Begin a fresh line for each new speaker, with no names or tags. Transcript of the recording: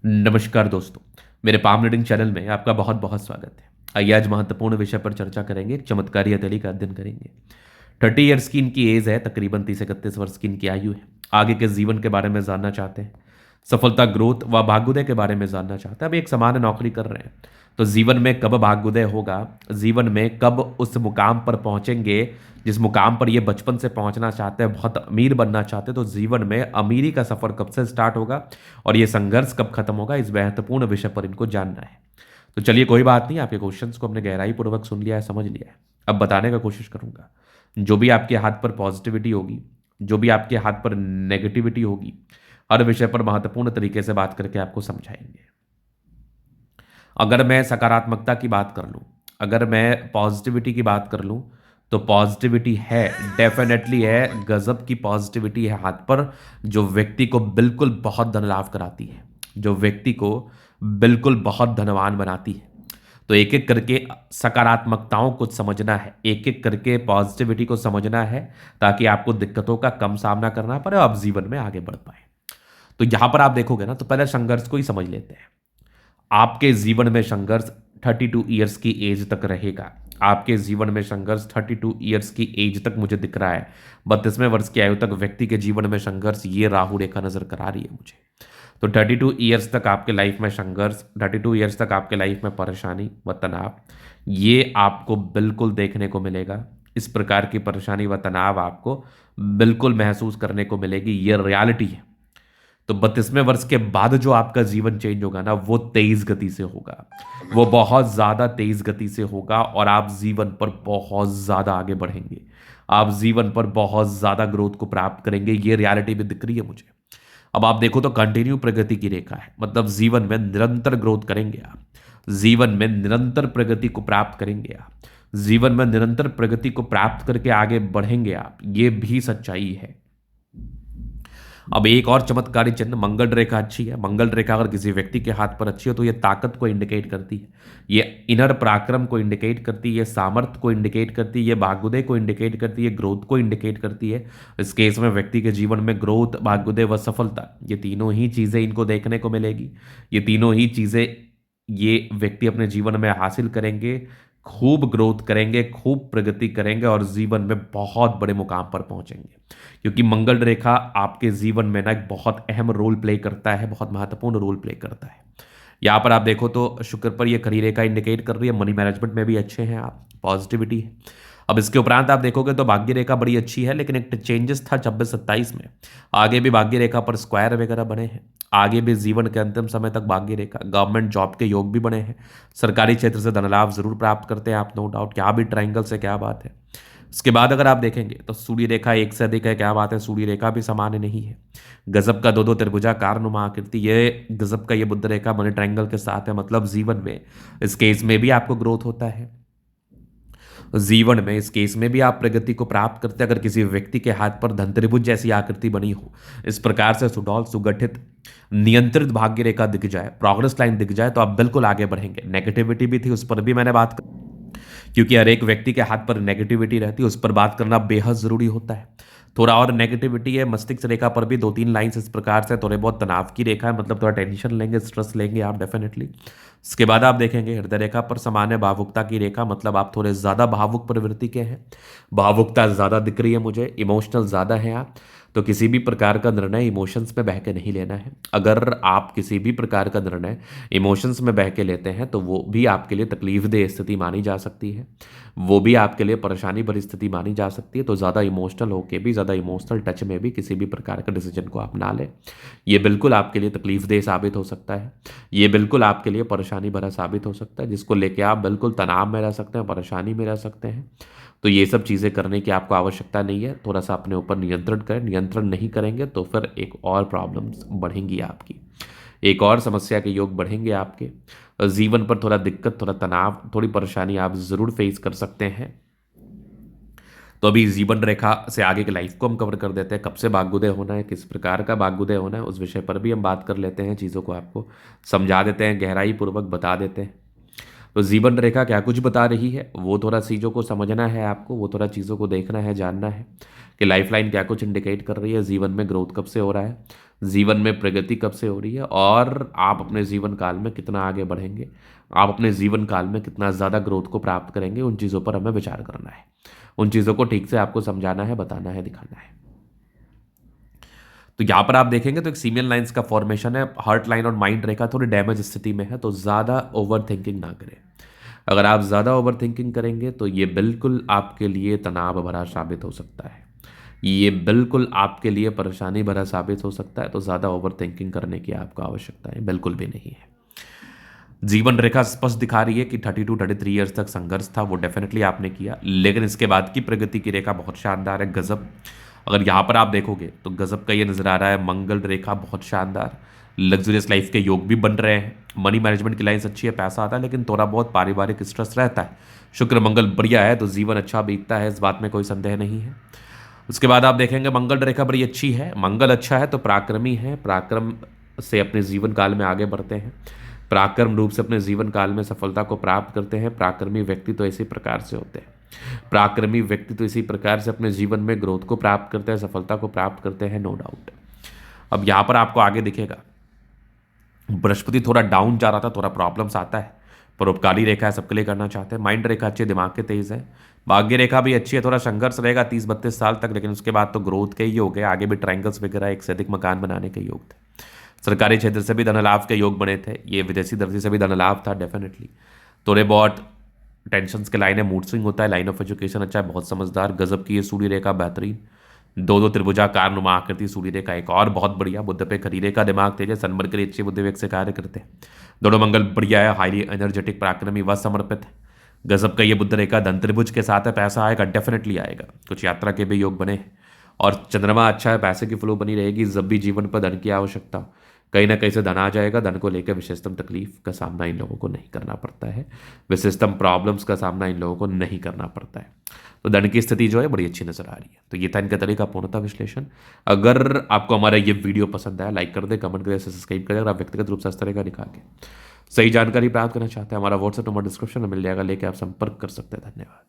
नमस्कार दोस्तों, मेरे पाम रीडिंग चैनल में आपका बहुत बहुत स्वागत है। आइए आज महत्वपूर्ण विषय पर चर्चा करेंगे। एक चमत्कारी हथेली का अध्ययन करेंगे। 30 ईयर्स की इनकी एज है, तकरीबन 30 से 31 वर्ष की इनकी आयु है। आगे के जीवन के बारे में जानना चाहते हैं, सफलता, ग्रोथ व भाग्योदय के बारे में जानना चाहते हैं। अब एक सामान्य नौकरी कर रहे हैं तो जीवन में कब भाग्योदय होगा, जीवन में कब उस मुकाम पर पहुंचेंगे जिस मुकाम पर ये बचपन से पहुंचना चाहते हैं, बहुत अमीर बनना चाहते हैं, तो जीवन में अमीरी का सफर कब से स्टार्ट होगा और ये संघर्ष कब खत्म होगा, इस महत्वपूर्ण विषय पर इनको जानना है। तो चलिए, कोई बात नहीं, आपके क्वेश्चंस को हमने गहराई पूर्वक सुन लिया है, समझ लिया है। अब बताने का कोशिश करूंगा। जो भी आपके हाथ पर पॉजिटिविटी होगी, जो भी आपके हाथ पर नेगेटिविटी होगी, हर विषय पर महत्वपूर्ण तरीके से बात करके आपको समझाएंगे। अगर मैं सकारात्मकता की बात कर लूं, अगर मैं पॉजिटिविटी की बात कर लूं, तो पॉजिटिविटी है, डेफिनेटली है, गजब की पॉजिटिविटी है हाथ पर, जो व्यक्ति को बिल्कुल बहुत धन लाभ कराती है, जो व्यक्ति को बिल्कुल बहुत धनवान बनाती है। तो एक एक करके सकारात्मकताओं को समझना है, एक एक करके पॉजिटिविटी को समझना है, ताकि आपको दिक्कतों का कम सामना करना पड़े और आप जीवन में आगे बढ़ पाए। तो यहां पर आप देखोगे ना, तो पहले संघर्ष को ही समझ लेते हैं। आपके जीवन में संघर्ष 32 ईयर्स की एज तक रहेगा। आपके जीवन में संघर्ष 32 ईयर्स की एज तक मुझे दिख रहा है। 32वें वर्ष की आयु तक व्यक्ति के जीवन में संघर्ष, ये राहु रेखा नजर करा रही है मुझे। तो 32 ईयर्स तक आपके लाइफ में संघर्ष, 32 ईयर्स तक आपके लाइफ में परेशानी व तनाव, ये आपको बिल्कुल देखने को मिलेगा। इस प्रकार की परेशानी व तनाव आपको बिल्कुल महसूस करने को मिलेगी, ये रियलिटी है। तो 32वें वर्ष के बाद जो आपका जीवन चेंज होगा ना, वो तेज गति से होगा, वो बहुत ज्यादा तेज गति से होगा और आप जीवन पर बहुत ज्यादा आगे बढ़ेंगे। आप जीवन पर बहुत ज्यादा ग्रोथ को प्राप्त करेंगे, ये रियलिटी भी दिख रही है मुझे। अब आप देखो तो कंटिन्यू प्रगति की रेखा है, मतलब जीवन में निरंतर ग्रोथ करेंगे आप, जीवन में निरंतर प्रगति को प्राप्त करेंगे आप, जीवन में निरंतर प्रगति को प्राप्त करके आगे बढ़ेंगे आप, ये भी सच्चाई है। अब एक और चमत्कारी चिन्ह, मंगल रेखा अच्छी है। मंगल रेखा अगर किसी व्यक्ति के हाथ पर अच्छी हो तो ये ताकत को इंडिकेट करती है, ये इनर पराक्रम को इंडिकेट करती है, ये सामर्थ्य को इंडिकेट करती है, ये भाग्योदय को इंडिकेट करती है, ग्रोथ को इंडिकेट करती है। इस केस में व्यक्ति के जीवन में ग्रोथ, भाग्योदय व सफलता, ये तीनों ही चीजें इनको देखने को मिलेगी। ये तीनों ही चीजें ये व्यक्ति अपने जीवन में हासिल करेंगे, खूब ग्रोथ करेंगे, खूब प्रगति करेंगे और जीवन में बहुत बड़े मुकाम पर पहुंचेंगे। क्योंकि मंगल रेखा आपके जीवन में ना एक बहुत अहम रोल प्ले करता है, बहुत महत्वपूर्ण रोल प्ले करता है। यहाँ पर आप देखो तो शुक्र पर ये खड़ी रेखा इंडिकेट कर रही है, मनी मैनेजमेंट में भी अच्छे हैं आप, पॉजिटिविटी है। अब इसके उपरांत आप देखोगे तो भाग्य रेखा बड़ी अच्छी है, लेकिन एक चेंजेस था 26-27 में। आगे भी भाग्य रेखा पर स्क्वायर वगैरह बने हैं, आगे भी जीवन के अंतिम समय तक भाग्य रेखा, गवर्नमेंट जॉब के योग भी बने हैं, सरकारी क्षेत्र से धन लाभ जरूर प्राप्त करते हैं आप, नो डाउट। क्या भी ट्राइंगल से, क्या बात है। इसके बाद अगर आप देखेंगे तो सूर्य रेखा एक से अधिक है, क्या बात है, सूर्य रेखा भी सामान्य नहीं है। गजब का दो दो त्रिभुजाकार नुमा आकृति, ये गजब का ये बुध रेखा मनी ट्राइंगल के साथ है, मतलब जीवन में इस केस में भी आपको ग्रोथ होता है, जीवन में इस केस में भी आप प्रगति को प्राप्त करते हैं। अगर किसी व्यक्ति के हाथ पर धन त्रिभुज जैसी आकृति बनी हो, इस प्रकार से सुडौल, सुगठित, नियंत्रित भाग्य रेखा दिख जाए, प्रोग्रेस लाइन दिख जाए, तो आप बिल्कुल आगे बढ़ेंगे। नेगेटिविटी भी थी, उस पर भी मैंने बात कर, क्योंकि हर एक व्यक्ति के हाथ पर नेगेटिविटी रहती है, उस पर बात करना बेहद जरूरी होता है। थोड़ा और नेगेटिविटी है मस्तिष्क रेखा पर भी 2-3 लाइंस इस प्रकार से, थोड़े बहुत तनाव की रेखा है, मतलब थोड़ा टेंशन लेंगे, स्ट्रेस लेंगे आप डेफिनेटली। इसके बाद आप देखेंगे हृदय रेखा पर सामान्य भावुकता की रेखा, मतलब आप थोड़े ज्यादा भावुक प्रवृत्ति के हैं, भावुकता ज्यादा दिख रही है मुझे, इमोशनल ज्यादा है आप। तो किसी भी प्रकार का निर्णय इमोशंस में बह के नहीं लेना है। अगर आप किसी भी प्रकार का निर्णय इमोशंस में बह के लेते हैं तो वो भी आपके लिए तकलीफदेह स्थिति मानी जा सकती है, वो भी आपके लिए परेशानी भरी स्थिति मानी जा सकती है। तो ज़्यादा इमोशनल होके भी, ज़्यादा इमोशनल टच में भी किसी भी प्रकार का डिसीजन को आप ना लें, ये बिल्कुल आपके लिए तकलीफदेह साबित हो सकता है, ये बिल्कुल आपके लिए परेशानी भरा साबित हो सकता है, जिसको लेके आप बिल्कुल तनाव में रह सकते हैं, परेशानी में रह सकते हैं। तो ये सब चीज़ें करने की आपको आवश्यकता नहीं है। थोड़ा सा अपने ऊपर नियंत्रण करें, नियंत्रण नहीं करेंगे तो फिर एक और प्रॉब्लम्स बढ़ेंगी आपकी, एक और समस्या के योग बढ़ेंगे आपके जीवन पर। थोड़ा दिक्कत, थोड़ा तनाव, थोड़ी परेशानी आप जरूर फेस कर सकते हैं। तो अभी जीवन रेखा से आगे की लाइफ को हम कवर कर देते हैं। कब से भाग्योदय होना है, किस प्रकार का भाग्योदय होना है, उस विषय पर भी हम बात कर लेते हैं, चीज़ों को आपको समझा देते हैं, गहराई पूर्वक बता देते हैं। तो जीवन रेखा क्या कुछ बता रही है, वो थोड़ा चीज़ों को समझना है आपको, वो थोड़ा चीज़ों को देखना है, जानना है कि लाइफ लाइन क्या कुछ इंडिकेट कर रही है, जीवन में ग्रोथ कब से हो रहा है, जीवन में प्रगति कब से हो रही है और आप अपने जीवन काल में कितना आगे बढ़ेंगे, आप अपने जीवन काल में कितना ज़्यादा ग्रोथ को प्राप्त करेंगे, उन चीज़ों पर हमें विचार करना है। उन चीज़ों को ठीक से आपको समझाना है, बताना है, दिखाना है। तो यहाँ पर आप देखेंगे तो एक सीमियन लाइंस का फॉर्मेशन है, हार्ट लाइन और माइंड रेखा थोड़ी डैमेज स्थिति में है, तो ज़्यादा ओवर थिंकिंग ना करें। अगर आप ज़्यादा ओवर थिंकिंग करेंगे तो ये बिल्कुल आपके लिए तनाव भरा साबित हो सकता है, ये बिल्कुल आपके लिए परेशानी भरा साबित हो सकता है। तो ज़्यादा ओवर थिंकिंग करने की आपको आवश्यकता है बिल्कुल भी नहीं है। जीवन रेखा स्पष्ट दिखा रही है कि 32-33 ईयर्स तक संघर्ष था, वो डेफिनेटली आपने किया, लेकिन इसके बाद की प्रगति की रेखा बहुत शानदार है, गजब। अगर यहाँ पर आप देखोगे तो गजब का ये नजर आ रहा है, मंगल रेखा बहुत शानदार, लग्जरियस लाइफ के योग भी बन रहे हैं, मनी मैनेजमेंट की लाइन्स अच्छी है, पैसा आता है, लेकिन थोड़ा बहुत पारिवारिक स्ट्रेस रहता है। शुक्र मंगल बढ़िया है तो जीवन अच्छा बीतता है, इस बात में कोई संदेह नहीं है। उसके बाद आप देखेंगे मंगल रेखा बड़ी अच्छी है, मंगल अच्छा है तो पराक्रमी है, पराक्रम से अपने जीवन काल में आगे बढ़ते हैं, पराक्रम रूप से अपने जीवन काल में सफलता को प्राप्त करते हैं। पराक्रमी व्यक्ति तो इसी प्रकार से होते हैं, पराक्रमी व्यक्ति तो इसी प्रकार से अपने जीवन में ग्रोथ को प्राप्त करते हैं, सफलता को प्राप्त करते हैं, नो डाउट। अब यहाँ पर आपको आगे दिखेगा बृहस्पति थोड़ा डाउन जा रहा था, थोड़ा प्रॉब्लम्स आता है, परोपकारी रेखा है, सबके लिए करना चाहते हैं। माइंड रेखा अच्छी है, दिमाग के तेज है, भाग्य रेखा भी अच्छी है, थोड़ा संघर्ष रहेगा 30-32 साल तक, लेकिन उसके बाद तो ग्रोथ के ही योग है, आगे भी ट्रायंगल्स वगैरह, एक से अधिक मकान बनाने के योग थे। सरकारी क्षेत्र से भी धन लाभ के योग बने थे, ये विदेशी दृष्टि से भी धन लाभ था डेफिनेटली। थोड़े बहुत टेंशन के लाइन है, मूड स्विंग होता है, लाइन ऑफ एजुकेशन अच्छा है, बहुत समझदार, गजब की ये सूर्य रेखा बेहतरीन, दो त्रिभुजाकार नुमा आकृति सूर्य रेखा एक और बहुत बढ़िया, बुद्ध पे खरी रेखा, दिमाग तेज है, सनबर के लिए अच्छी बुद्धि वेग से कार्य करते हैं, दोनों मंगल बढ़िया है, हाईली एनर्जेटिक, पराक्रमी व समर्पित है, गजब का ये बुद्ध रेखा, धन त्रिभुज के साथ है, पैसा आएगा डेफिनेटली आएगा, कुछ यात्रा के भी योग बने हैं, और चंद्रमा अच्छा है, पैसे की फ्लो बनी रहेगी, जब भी जीवन पर धन की आवश्यकता हो कहीं ना कहीं से धन आ जाएगा। धन को लेकर विशेषतम तकलीफ का सामना इन लोगों को नहीं करना पड़ता है, विशेषतम प्रॉब्लम्स का सामना इन लोगों को नहीं करना पड़ता है, तो धन की स्थिति जो है बड़ी अच्छी नजर आ रही है। तो ये था इनका तरीका पूर्णतः विश्लेषण। अगर आपको हमारा ये वीडियो पसंद आया लाइक कर दे, कमेंट करें, सब्सक्राइब करें। अगर आप व्यक्तिगत रूप से इस तरह का दिखा के सही जानकारी प्राप्त करना चाहते हैं, हमारा व्हाट्सएप नंबर डिस्क्रिप्शन में मिल जाएगा, लेके आप संपर्क कर सकते हैं। धन्यवाद।